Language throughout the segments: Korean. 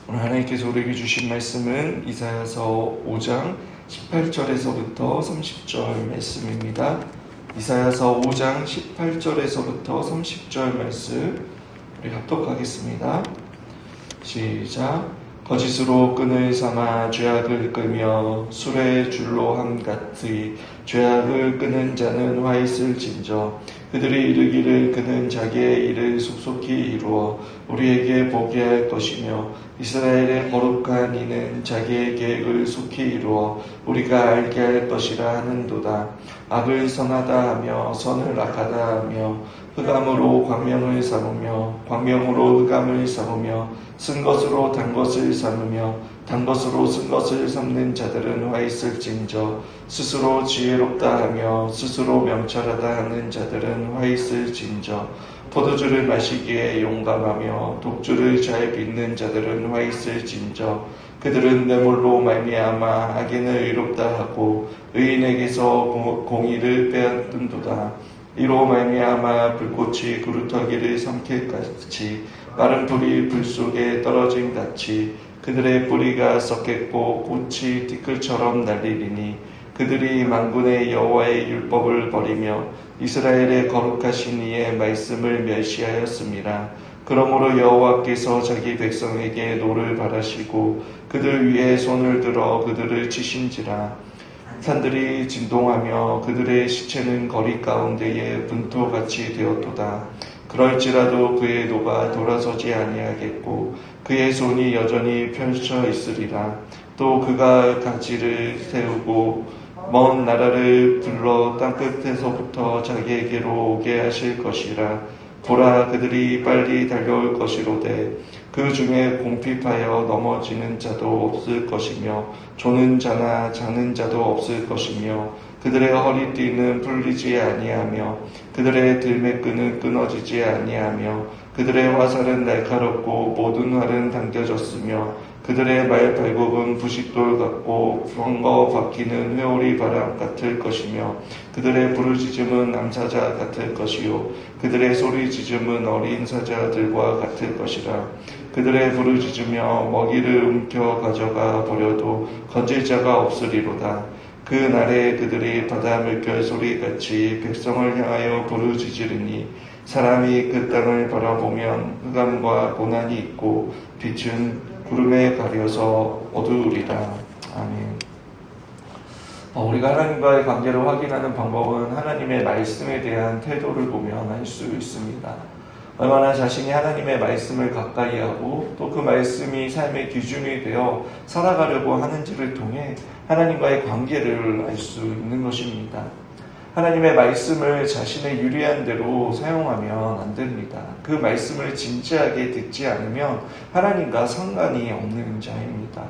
오늘 하나님께서 우리에게 주신 말씀은 이사야서 5장 18절에서부터 30절 말씀입니다. 이사야서 5장 18절에서부터 30절 말씀 우리 합독하겠습니다. 시작. 거짓으로 끈을 삼아 죄악을 끌며 술의 줄로 함같이 죄악을 끄는 자는 화 있을진저. 그들이 이르기를 그는 자기의 일을 속속히 이루어 우리에게 보게 할 것이며 이스라엘의 거룩한 이는 자기의 계획을 속히 이루어 우리가 알게 할 것이라 하는도다. 악을 선하다 하며 선을 악하다 하며 흑암으로 광명을 삼으며 광명으로 흑암을 삼으며 쓴 것으로 단 것을 삼으며 단 것으로 쓴 것을 삼는 자들은 화 있을진저. 스스로 지혜롭다 하며 스스로 명철하다 하는 자들은 화 있을진저. 포도주를 마시기에 용감하며 독주를 잘 빚는 자들은 화 있을진저. 그들은 뇌물로 말미암아 악인을 의롭다 하고 의인에게서 공의를 빼앗는도다. 이로 말미암아 불꽃이 그루터기를 삼킬같이 마른 불이 불 속에 떨어짐같이 그들의 뿌리가 썩겠고 꽃이 티끌처럼 날리리니 그들이 만군의 여호와의 율법을 버리며 이스라엘의 거룩하신 이의 말씀을 멸시하였습니다. 그러므로 여호와께서 자기 백성에게 노를 바라시고 그들 위에 손을 들어 그들을 치신지라. 산들이 진동하며 그들의 시체는 거리 가운데에 분토같이 되었도다. 그럴지라도 그의 노가 돌아서지 아니하겠고 그의 손이 여전히 펼쳐 있으리라. 또 그가 가지를 세우고 먼 나라를 불러 땅끝에서부터 자기에게로 오게 하실 것이라. 보라, 그들이 빨리 달려올 것이로되 그 중에 공핍하여 넘어지는 자도 없을 것이며 조는 자나 자는 자도 없을 것이며 그들의 허리띠는 풀리지 아니하며 그들의 들매끈은 끊어지지 아니하며 그들의 화살은 날카롭고 모든 활은 당겨졌으며 그들의 말 발굽은 부싯돌 같고 번거 박히는 회오리 바람 같을 것이며 그들의 부르짖음은 암사자 같을 것이요 그들의 소리짖음은 어린 사자들과 같을 것이라. 그들의 부르짖으며 먹이를 움켜 가져가 버려도 건질 자가 없으리로다. 그 날에 그들이 바다 물결 소리같이 백성을 향하여 부르짖으리니 사람이 그 땅을 바라보면 흑암과 고난이 있고 빛은 구름에 가려서 어두우리라. 아멘. 우리가 하나님과의 관계를 확인하는 방법은 하나님의 말씀에 대한 태도를 보면 알 수 있습니다. 얼마나 자신이 하나님의 말씀을 가까이 하고 또 그 말씀이 삶의 기준이 되어 살아가려고 하는지를 통해 하나님과의 관계를 알 수 있는 것입니다. 하나님의 말씀을 자신의 유리한 대로 사용하면 안 됩니다. 그 말씀을 진지하게 듣지 않으면 하나님과 상관이 없는 자입니다.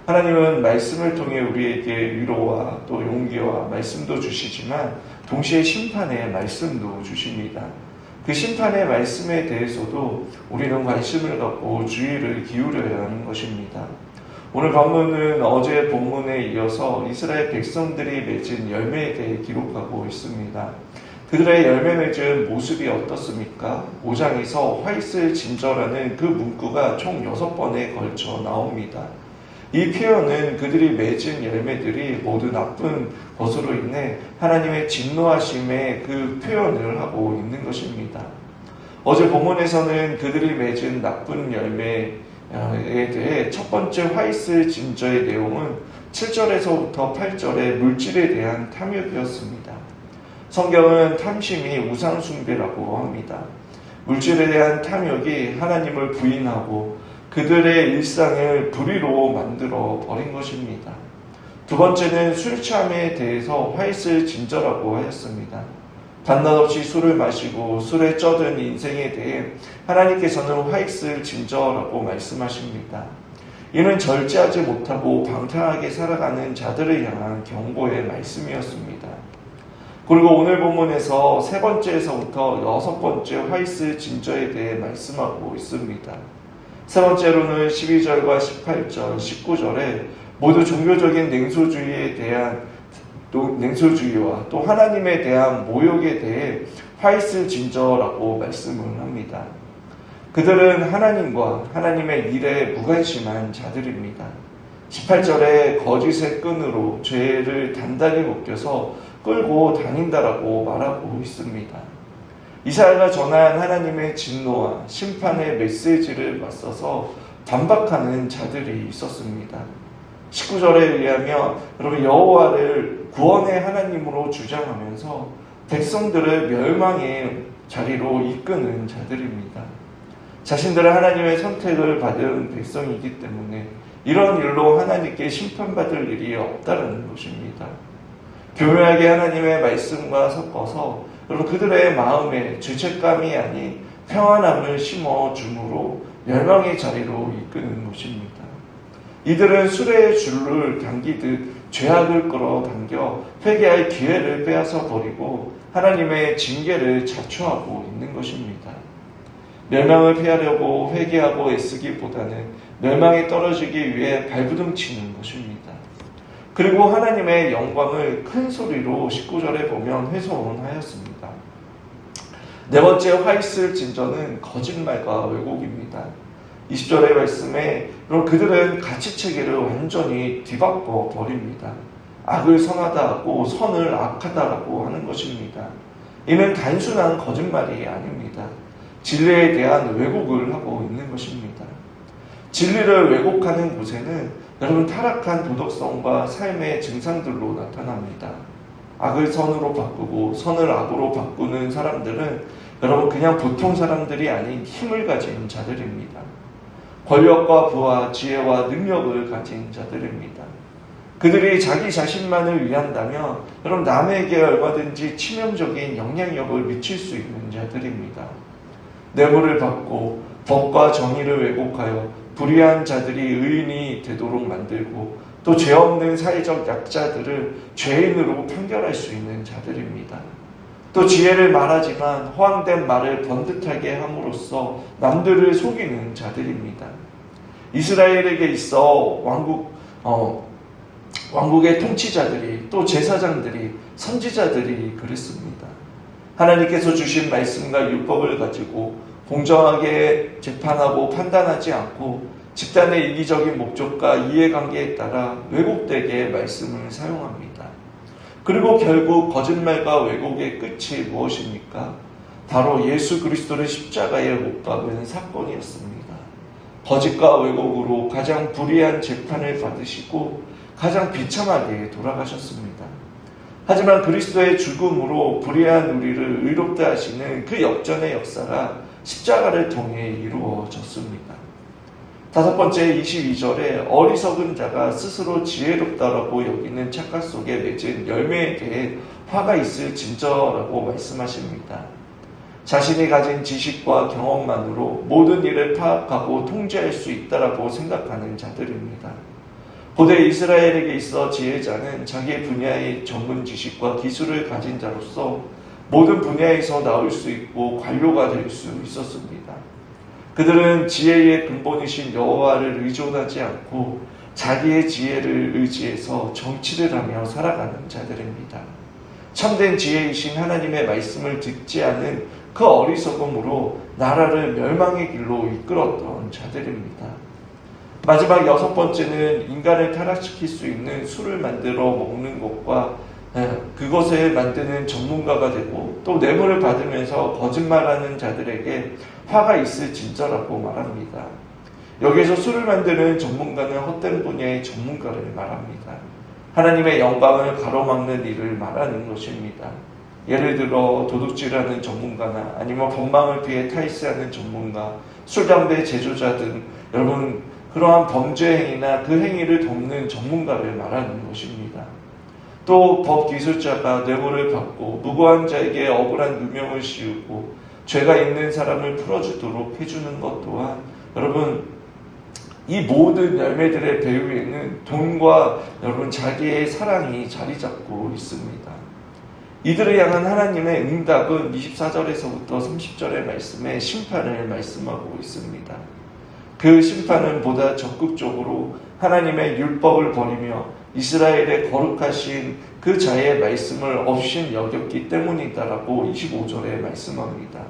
하나님은 말씀을 통해 우리에게 위로와 또 용기와 말씀도 주시지만 동시에 심판의 말씀도 주십니다. 그 심판의 말씀에 대해서도 우리는 관심을 갖고 주의를 기울여야 하는 것입니다. 오늘 본문은 어제 본문에 이어서 이스라엘 백성들이 맺은 열매에 대해 기록하고 있습니다. 그들의 열매 맺은 모습이 어떻습니까? 5장에서 화 있을진저라는 그 문구가 총 6번에 걸쳐 나옵니다. 이 표현은 그들이 맺은 열매들이 모두 나쁜 것으로 인해 하나님의 진노하심의 그 표현을 하고 있는 것입니다. 어제 본문에서는 그들이 맺은 나쁜 열매에 대해 첫 번째 화 있을진저의 내용은 7절에서부터 8절의 물질에 대한 탐욕이었습니다. 성경은 탐심이 우상숭배라고 합니다. 물질에 대한 탐욕이 하나님을 부인하고 그들의 일상을 불의로 만들어 버린 것입니다. 두 번째는 술 취함에 대해서 화 있을진저라고 하였습니다. 밤낮없이 술을 마시고 술에 쩌든 인생에 대해 하나님께서는 화 있을진저라고 말씀하십니다. 이는 절제하지 못하고 방탕하게 살아가는 자들을 향한 경고의 말씀이었습니다. 그리고 오늘 본문에서 세 번째에서부터 6번째 화 있을진저에 대해 말씀하고 있습니다. 세 번째로는 12절과 18절, 19절에 모두 종교적인 냉소주의와 또 하나님에 대한 모욕에 대해 화 있을진저라고 말씀을 합니다. 그들은 하나님과 하나님의 일에 무관심한 자들입니다. 18절에 거짓의 끈으로 죄를 단단히 묶여서 끌고 다닌다라고 말하고 있습니다. 이사야가 전한 하나님의 진노와 심판의 메시지를 맞서서 반박하는 자들이 있었습니다. 19절에 의하면 여러분 여호와를 구원의 하나님으로 주장하면서 백성들을 멸망의 자리로 이끄는 자들입니다. 자신들은 하나님의 선택을 받은 백성이기 때문에 이런 일로 하나님께 심판받을 일이 없다는 것입니다. 교묘하게 하나님의 말씀과 섞어서 여러분 그들의 마음에 죄책감이 아닌 평안함을 심어줌으로 멸망의 자리로 이끄는 것입니다. 이들은 수레의 줄을 당기듯 죄악을 끌어당겨 회개할 기회를 빼앗아 버리고 하나님의 징계를 자초하고 있는 것입니다. 멸망을 피하려고 회개하고 애쓰기보다는 멸망에 떨어지기 위해 발부둥치는 것입니다. 그리고 하나님의 영광을 큰 소리로 19절에 보면 훼손하였습니다. 네 번째 화 있을 진저는 거짓말과 왜곡입니다. 20절의 말씀에 그들은 가치체계를 완전히 뒤바꿔 버립니다. 악을 선하다 하고 선을 악하다라고 하는 것입니다. 이는 단순한 거짓말이 아닙니다. 진리에 대한 왜곡을 하고 있는 것입니다. 진리를 왜곡하는 곳에는 여러분 타락한 도덕성과 삶의 증상들로 나타납니다. 악을 선으로 바꾸고 선을 악으로 바꾸는 사람들은 여러분 그냥 보통 사람들이 아닌 힘을 가진 자들입니다. 권력과 부와 지혜와 능력을 가진 자들입니다. 그들이 자기 자신만을 위한다면 여러분 남에게 얼마든지 치명적인 영향력을 미칠 수 있는 자들입니다. 뇌물을 받고 법과 정의를 왜곡하여 불의한 자들이 의인이 되도록 만들고 또 죄 없는 사회적 약자들을 죄인으로 판결할 수 있는 자들입니다. 또 지혜를 말하지만 허황된 말을 번듯하게 함으로써 남들을 속이는 자들입니다. 이스라엘에게 있어 왕국의 통치자들이 또 제사장들이 선지자들이 그랬습니다. 하나님께서 주신 말씀과 율법을 가지고 공정하게 재판하고 판단하지 않고 집단의 이기적인 목적과 이해관계에 따라 왜곡되게 말씀을 사용합니다. 그리고 결국 거짓말과 왜곡의 끝이 무엇입니까? 바로 예수 그리스도를 십자가에 못 박은 사건이었습니다. 거짓과 왜곡으로 가장 불의한 재판을 받으시고 가장 비참하게 돌아가셨습니다. 하지만 그리스도의 죽음으로 불의한 우리를 의롭게 하시는 그 역전의 역사가 십자가를 통해 이루어졌습니다. 다섯 번째 22절에 어리석은 자가 스스로 지혜롭다라고 여기는 착각 속에 맺은 열매에 대해 화가 있을 진저라고 말씀하십니다. 자신이 가진 지식과 경험만으로 모든 일을 파악하고 통제할 수 있다라고 생각하는 자들입니다. 고대 이스라엘에게 있어 지혜자는 자기 분야의 전문 지식과 기술을 가진 자로서 모든 분야에서 나올 수 있고 관료가 될 수 있었습니다. 그들은 지혜의 근본이신 여호와를 의존하지 않고 자기의 지혜를 의지해서 정치를 하며 살아가는 자들입니다. 참된 지혜이신 하나님의 말씀을 듣지 않은 그 어리석음으로 나라를 멸망의 길로 이끌었던 자들입니다. 마지막 여섯 번째는 인간을 타락시킬 수 있는 술을 만들어 먹는 것과 그것을 만드는 전문가가 되고 또 뇌물을 받으면서 거짓말하는 자들에게 화가 있을 진저라고 말합니다. 여기에서 술을 만드는 전문가는 헛된 분야의 전문가를 말합니다. 하나님의 영광을 가로막는 일을 말하는 것입니다. 예를 들어 도둑질하는 전문가나 아니면 법망을 피해 탈세하는 전문가, 술, 담배 제조자 등 여러분 그러한 범죄 행위나 그 행위를 돕는 전문가를 말하는 것입니다. 또 법기술자가 뇌물을 받고 무고한 자에게 억울한 누명을 씌우고 죄가 있는 사람을 풀어주도록 해주는 것 또한 여러분 이 모든 열매들의 배후에는 돈과 여러분 자기의 사랑이 자리 잡고 있습니다. 이들을 향한 하나님의 응답은 24절에서부터 30절의 말씀에 심판을 말씀하고 있습니다. 그 심판은 보다 적극적으로 하나님의 율법을 버리며 이스라엘의 거룩하신 그 자의 말씀을 없인 여겼기 때문이다라고 25절에 말씀합니다.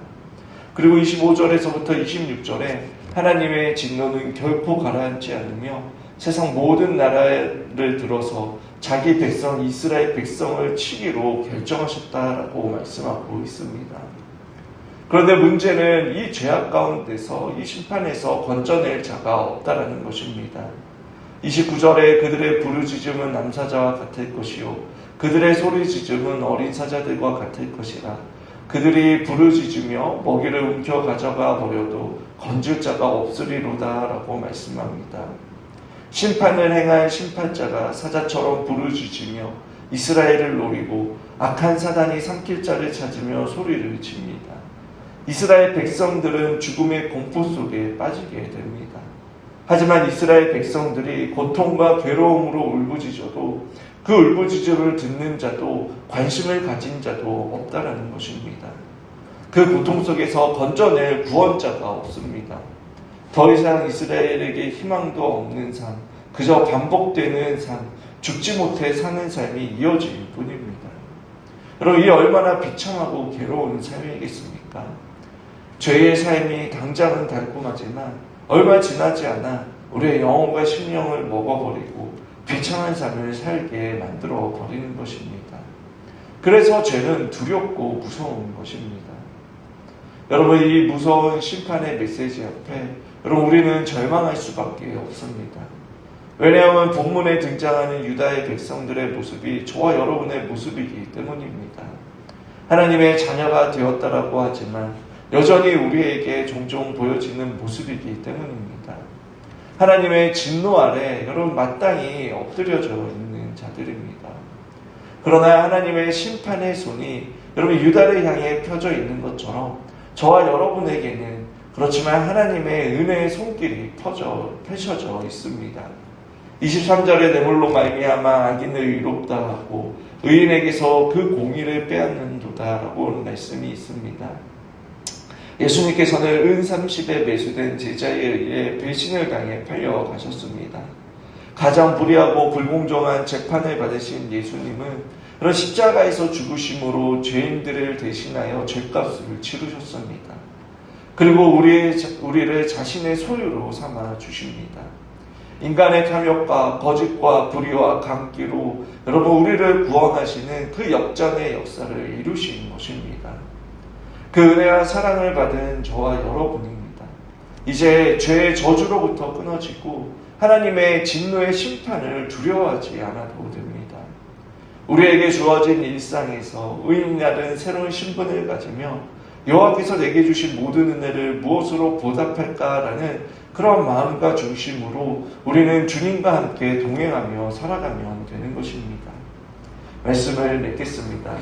그리고 25절에서부터 26절에 하나님의 진노는 결코 가라앉지 않으며 세상 모든 나라를 들어서 자기 백성 이스라엘 백성을 치기로 결정하셨다라고 말씀하고 있습니다. 그런데 문제는 이 죄악 가운데서 이 심판에서 건져낼 자가 없다라는 것입니다. 29절에 그들의 부르짖음은 남사자와 같을 것이요 그들의 소리짖음은 어린 사자들과 같을 것이라. 그들이 부르짖으며 먹이를 움켜 가져가 버려도 건질 자가 없으리로다 라고 말씀합니다. 심판을 행할 심판자가 사자처럼 부르짖으며 이스라엘을 노리고 악한 사단이 삼킬 자를 찾으며 소리를 칩니다. 이스라엘 백성들은 죽음의 공포 속에 빠지게 됩니다. 하지만 이스라엘 백성들이 고통과 괴로움으로 울부짖어도 그 울부짖음을 듣는 자도 관심을 가진 자도 없다라는 것입니다. 그 고통 속에서 건져낼 구원자가 없습니다. 더 이상 이스라엘에게 희망도 없는 삶, 그저 반복되는 삶, 죽지 못해 사는 삶이 이어질 뿐입니다. 여러분, 이 얼마나 비참하고 괴로운 삶이겠습니까? 죄의 삶이 당장은 달콤하지만 얼마 지나지 않아 우리의 영혼과 심령을 먹어버리고 비참한 삶을 살게 만들어 버리는 것입니다. 그래서 죄는 두렵고 무서운 것입니다. 여러분, 이 무서운 심판의 메시지 앞에 여러분 우리는 절망할 수밖에 없습니다. 왜냐하면 본문에 등장하는 유다의 백성들의 모습이 저와 여러분의 모습이기 때문입니다. 하나님의 자녀가 되었다라고 하지만 여전히 우리에게 종종 보여지는 모습이기 때문입니다. 하나님의 진노 아래 여러분 마땅히 엎드려져 있는 자들입니다. 그러나 하나님의 심판의 손이 여러분 유다를 향해 펴져 있는 것처럼 저와 여러분에게는 그렇지만 하나님의 은혜의 손길이 펼쳐져 있습니다. 23절에 뇌물로 말미암아 악인을 의롭다 하고 의인에게서 그 공의를 빼앗는도다 라고 말씀이 있습니다. 예수님께서는 은 30에 매수된 제자에 의해 배신을 당해 팔려가셨습니다. 가장 불의하고 불공정한 재판을 받으신 예수님은 그런 십자가에서 죽으심으로 죄인들을 대신하여 죄값을 치르셨습니다. 그리고 우리를 자신의 소유로 삼아 주십니다. 인간의 탐욕과 거짓과 불의와 강기로 여러분 우리를 구원하시는 그 역전의 역사를 이루신 것입니다. 그 은혜와 사랑을 받은 저와 여러분입니다. 이제 죄의 저주로부터 끊어지고 하나님의 진노의 심판을 두려워하지 않아도 됩니다. 우리에게 주어진 일상에서 의인이라는 새로운 신분을 가지며 여호와께서 내게 주신 모든 은혜를 무엇으로 보답할까라는 그런 마음과 중심으로 우리는 주님과 함께 동행하며 살아가면 되는 것입니다. 말씀을 맺겠습니다.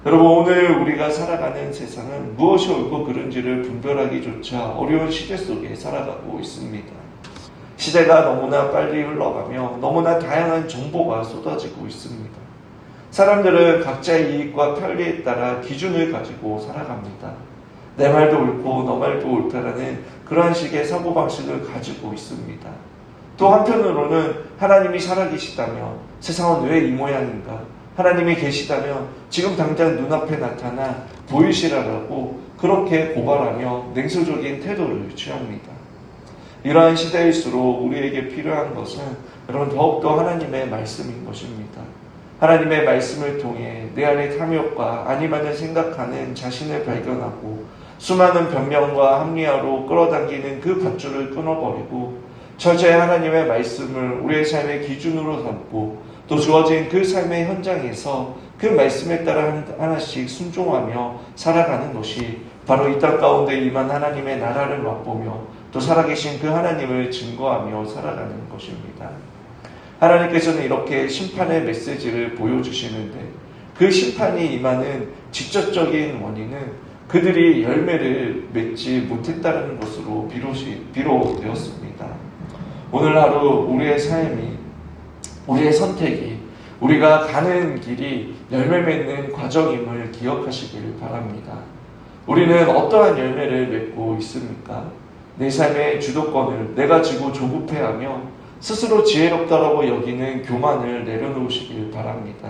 여러분, 오늘 우리가 살아가는 세상은 무엇이 옳고 그른지를 분별하기조차 어려운 시대 속에 살아가고 있습니다. 시대가 너무나 빨리 흘러가며 너무나 다양한 정보가 쏟아지고 있습니다. 사람들은 각자의 이익과 편리에 따라 기준을 가지고 살아갑니다. 내 말도 옳고 너 말도 옳다라는 그러한 식의 사고방식을 가지고 있습니다. 또 한편으로는 하나님이 살아계시다며 세상은 왜 이 모양인가? 하나님이 계시다면 지금 당장 눈앞에 나타나 보이시라라고 그렇게 고발하며 냉소적인 태도를 취합니다. 이러한 시대일수록 우리에게 필요한 것은 여러분 더욱더 하나님의 말씀인 것입니다. 하나님의 말씀을 통해 내 안의 탐욕과 아니마는 생각하는 자신을 발견하고 수많은 변명과 합리화로 끌어당기는 그 밧줄을 끊어버리고 철저히 하나님의 말씀을 우리의 삶의 기준으로 삼고 또 주어진 그 삶의 현장에서 그 말씀에 따라 하나씩 순종하며 살아가는 것이 바로 이 땅 가운데 임한 하나님의 나라를 맛보며 또 살아계신 그 하나님을 증거하며 살아가는 것입니다. 하나님께서는 이렇게 심판의 메시지를 보여주시는데 그 심판이 임하는 직접적인 원인은 그들이 열매를 맺지 못했다는 것으로 비롯되었습니다. 오늘 하루 우리의 삶이 우리의 선택이 우리가 가는 길이 열매 맺는 과정임을 기억하시길 바랍니다. 우리는 어떠한 열매를 맺고 있습니까? 내 삶의 주도권을 내가 쥐고 조급해하며 스스로 지혜롭다라고 여기는 교만을 내려놓으시길 바랍니다.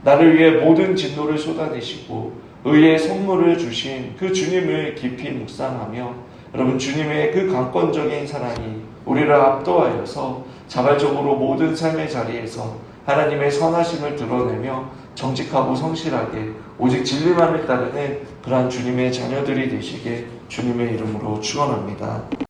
나를 위해 모든 진노를 쏟아내시고 의의 선물을 주신 그 주님을 깊이 묵상하며 여러분 주님의 그 강권적인 사랑이 우리를 압도하여서 자발적으로 모든 삶의 자리에서 하나님의 선하심을 드러내며 정직하고 성실하게 오직 진리만을 따르는 그러한 주님의 자녀들이 되시게 주님의 이름으로 축원합니다.